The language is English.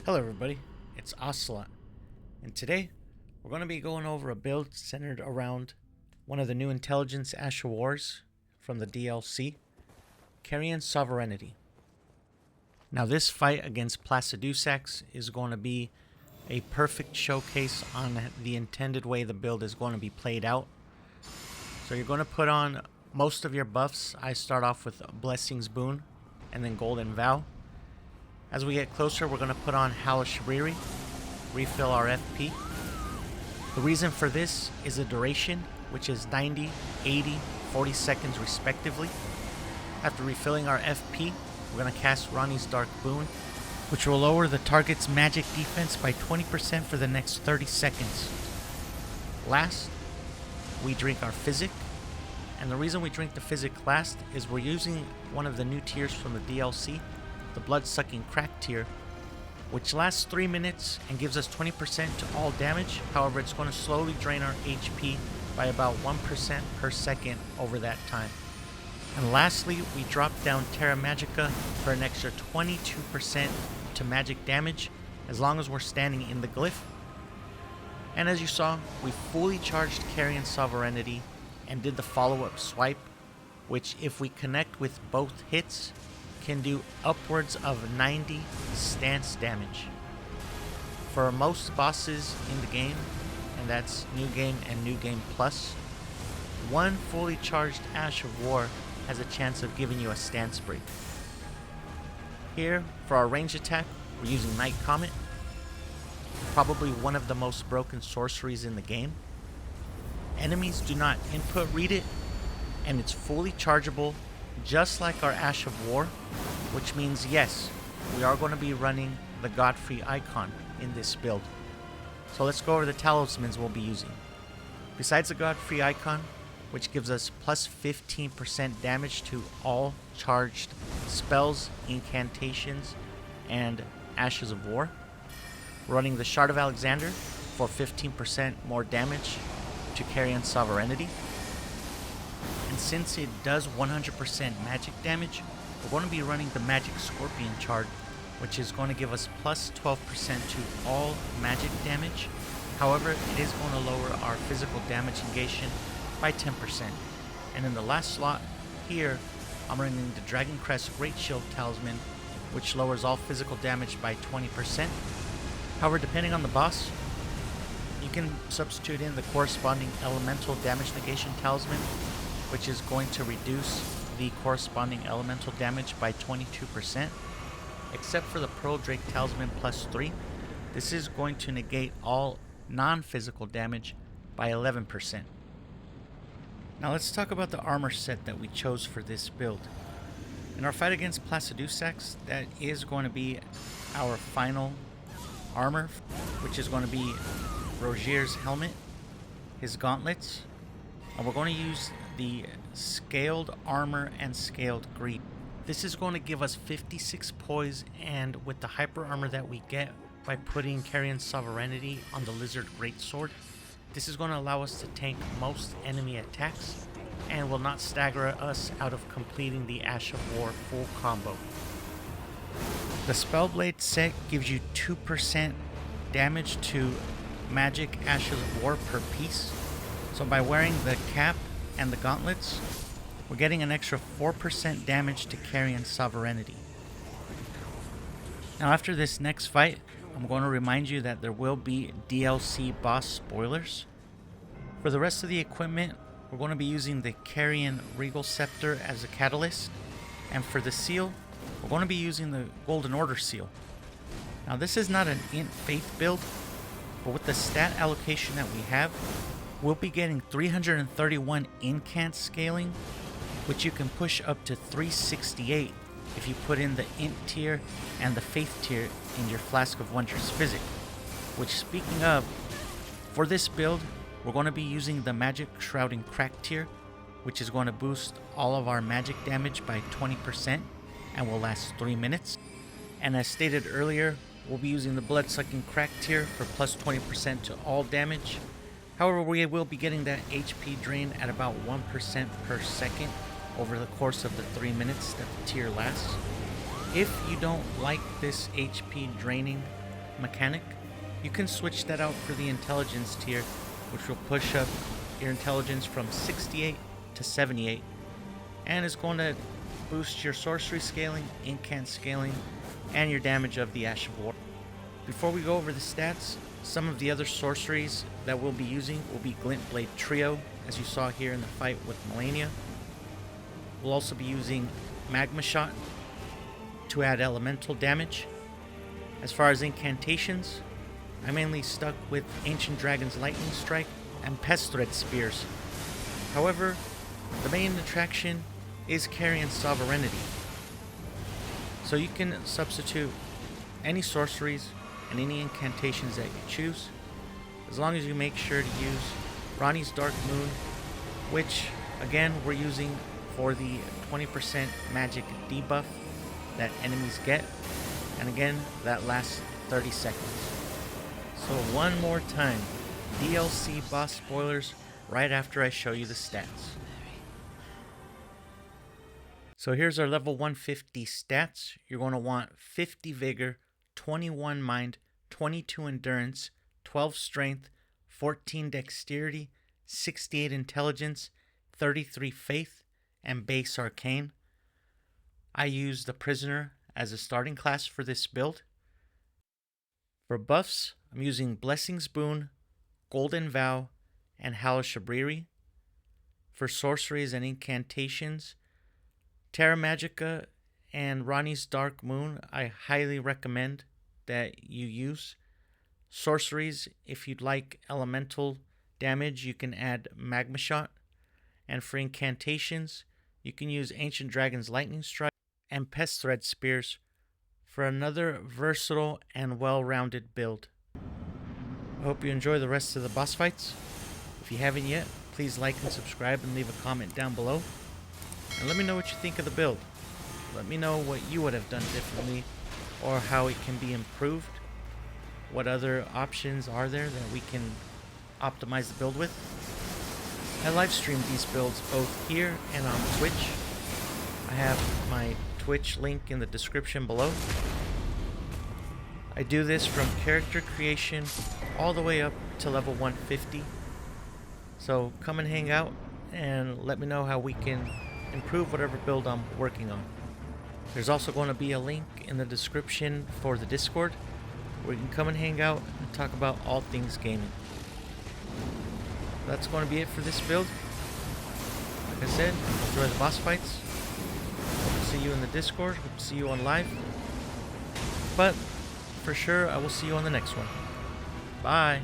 Hello everybody, it's Ocelot, and today we're going to be going over a build centered around one of the new intelligence Ash of Wars from the DLC, Carian Sovereignty. Now this fight against Placidusax is going to be a perfect showcase on the intended way the build is going to be played out. So you're going to put on most of your buffs. I start off with Blessing's Boon and then Golden Vow. As we get closer, we're going to put on Halashriri, refill our FP. The reason for this is the duration, which is 90, 80, 40 seconds respectively. After refilling our FP, we're going to cast Ranni's Dark Boon, which will lower the target's magic defense by 20% for the next 30 seconds. Last, we drink our Physic, and the reason we drink the Physic last is we're using one of the new tiers from the DLC, the Blood-Sucking Crack tier, which lasts 3 minutes and gives us 20% to all damage. However, it's going to slowly drain our HP by about 1% per second over that time. And lastly, we drop down Terra Magica for an extra 22% to magic damage as long as we're standing in the glyph. And as you saw, we fully charged Carian Sovereignty and did the follow-up swipe, which if we connect with both hits, can do upwards of 90 stance damage. For most bosses in the game, and that's New Game and New Game Plus, one fully charged Ash of War has a chance of giving you a stance break. Here, for our range attack, we're using Night Comet, probably one of the most broken sorceries in the game. Enemies do not input read it, and it's fully chargeable just like our Ash of War, which means yes, we are going to be running the Godfrey icon in this build. So let's go over the talismans we'll be using. Besides the Godfrey icon, which gives us plus 15% damage to all charged spells, incantations, and Ashes of War, we're running the Shard of Alexander for 15% more damage to Carian Sovereignty. And since it does 100% magic damage, we're going to be running the Magic Scorpion chart, which is going to give us plus 12% to all magic damage. However, it is going to lower our physical damage negation by 10%. And in the last slot here, I'm running the Dragon Crest Great Shield Talisman, which lowers all physical damage by 20%. However, depending on the boss, you can substitute in the corresponding Elemental Damage Negation Talisman, which is going to reduce the corresponding elemental damage by 22%. Except for the Pearl Drake Talisman plus 3, this is going to negate all non-physical damage by 11%. Now let's talk about the armor set that we chose for this build. In our fight against Placidusax, that is going to be our final armor, which is going to be Rogier's helmet, his gauntlets, and we're going to use the scaled armor and scaled greed. This is going to give us 56 poise, and with the hyper armor that we get by putting Carian Sovereignty on the Lizard Greatsword, this is going to allow us to tank most enemy attacks and will not stagger us out of completing the Ash of War full combo. The Spellblade set gives you 2% damage to magic Ashes of War per piece. So by wearing the cap and the gauntlets, we're getting an extra 4% damage to Carian Sovereignty. Now after this next fight, I'm going to remind you that there will be DLC boss spoilers. For the rest of the equipment, we're going to be using the Carian Regal Scepter as a catalyst, and for the seal, we're going to be using the Golden Order seal. Now this is not an int faith build, but with the stat allocation that we have, we'll be getting 331 incant scaling, which you can push up to 368 if you put in the int tier and the faith tier in your Flask of Wondrous Physic. Which, speaking of, for this build, we're going to be using the Magic Shrouding Crack tier, which is going to boost all of our magic damage by 20% and will last 3 minutes. And as stated earlier, we'll be using the Blood-Sucking Crack tier for plus 20% to all damage. However, we will be getting that HP drain at about 1% per second over the course of the 3 minutes that the tier lasts. If you don't like this HP draining mechanic, you can switch that out for the intelligence tier, which will push up your intelligence from 68 to 78, and is going to boost your sorcery scaling, incant scaling, and your damage of the Ash of War. Before we go over the stats, some of the other sorceries that we'll be using will be Glint Blade Trio, as you saw here in the fight with Malenia. We'll also be using Magma Shot to add elemental damage. As far as incantations, I mainly stuck with Ancient Dragon's Lightning Strike and Pest Thread Spears. However, the main attraction is Carian Sovereignty. So you can substitute any sorceries and any incantations that you choose, as long as you make sure to use Ranni's Dark Moon, which again we're using for the 20% magic debuff that enemies get, and again that lasts 30 seconds. So one more time, DLC boss spoilers right after I show you the stats. So here's our level 150 stats. You're going to want 50 vigor, 21 mind, 22 endurance, 12 strength, 14 dexterity, 68 intelligence, 33 faith, and base arcane. I use the prisoner as a starting class for this build. For buffs, I'm using Blessing's Boon, Golden Vow, and Hellish Abriri. For sorceries and incantations, Terra Magica and Ranni's Dark Moon I highly recommend that you use. Sorceries, if you'd like elemental damage, you can add Magma Shot. And for incantations, you can use Ancient Dragon's Lightning Strike and Pest Thread Spears for another versatile and well-rounded build. I hope you enjoy the rest of the boss fights. If you haven't yet, please like and subscribe and leave a comment down below. And let me know what you think of the build. Let me know what you would have done differently or how it can be improved. What other options are there that we can optimize the build with. I live stream these builds both here and on Twitch. I have my Twitch link in the description below. I do this from character creation all the way up to level 150. So come and hang out and let me know how we can improve whatever build I'm working on. There's also going to be a link in the description for the Discord where you can come and hang out and talk about all things gaming. That's going to be it for this build. Like I said, enjoy the boss fights. Hope to see you in the Discord. Hope to see you on live. But for sure, I will see you on the next one. Bye.